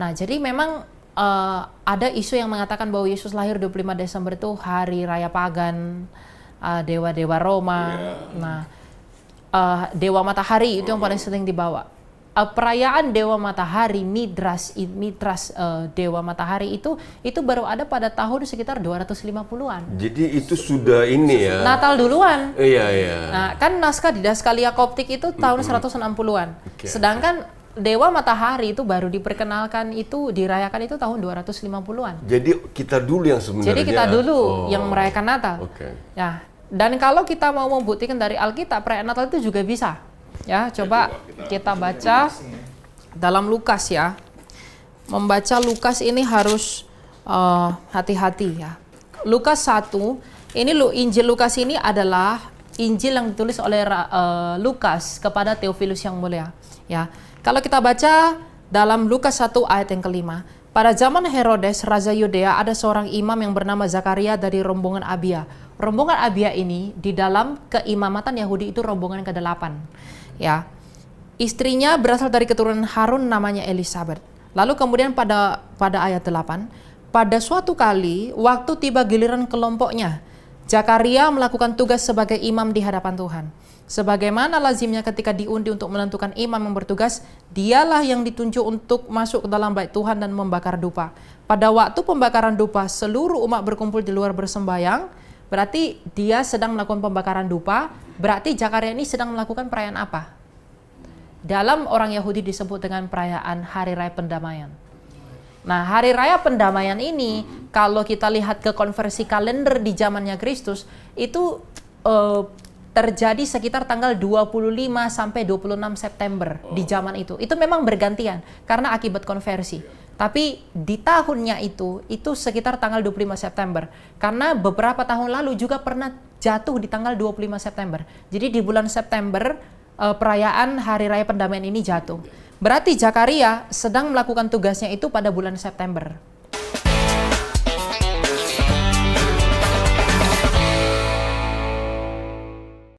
Nah, jadi memang ada isu yang mengatakan bahwa Yesus lahir 25 Desember itu hari raya pagan, dewa-dewa Roma. Nah, dewa matahari itu yang paling sering dibawa. Perayaan dewa matahari, Mitras dewa matahari itu baru ada pada tahun sekitar 250-an. Jadi itu sudah ini ya. Natal duluan. Iya. Nah, kan naskah Didaskalia Koptik itu tahun 160-an. Sedangkan dewa matahari itu baru diperkenalkan, itu dirayakan itu tahun 250-an. Jadi kita dulu yang sebenarnya. Jadi kita dulu yang merayakan Natal. Ya, dan kalau kita mau membuktikan dari Alkitab, perayaan Natal itu juga bisa. Ya, coba kita baca dalam Lukas ya. Membaca Lukas ini harus hati-hati ya. Lukas 1, ini Injil Lukas ini adalah Injil yang ditulis oleh Lukas kepada Theophilus yang mulia. Ya, kalau kita baca dalam Lukas 1 ayat yang kelima, pada zaman Herodes, Raja Yudea, ada seorang imam yang bernama Zakaria dari rombongan Abia. Rombongan Abia ini di dalam keimamatan Yahudi itu rombongan ke-8. Ya, istrinya berasal dari keturunan Harun, namanya Elisabeth. Lalu kemudian pada ayat 8, pada suatu kali waktu tiba giliran kelompoknya, Zakaria melakukan tugas sebagai imam di hadapan Tuhan. Sebagaimana lazimnya ketika diundi untuk menentukan imam yang bertugas, dialah yang ditunjuk untuk masuk ke dalam bait Tuhan dan membakar dupa. Pada waktu pembakaran dupa, seluruh umat berkumpul di luar bersembayang. Berarti dia sedang melakukan pembakaran dupa. Berarti Zakaria ini sedang melakukan perayaan apa? Dalam orang Yahudi disebut dengan perayaan Hari Raya Pendamaian. Nah, Hari Raya Pendamaian ini, kalau kita lihat ke konversi kalender di zamannya Kristus, itu terjadi sekitar tanggal 25 sampai 26 September di zaman itu. Itu memang bergantian karena akibat konversi. Tapi di tahunnya itu sekitar tanggal 25 September. Karena beberapa tahun lalu juga pernah jatuh di tanggal 25 September. Jadi di bulan September perayaan Hari Raya Pendamaian ini jatuh. Berarti Zakaria sedang melakukan tugasnya itu pada bulan September.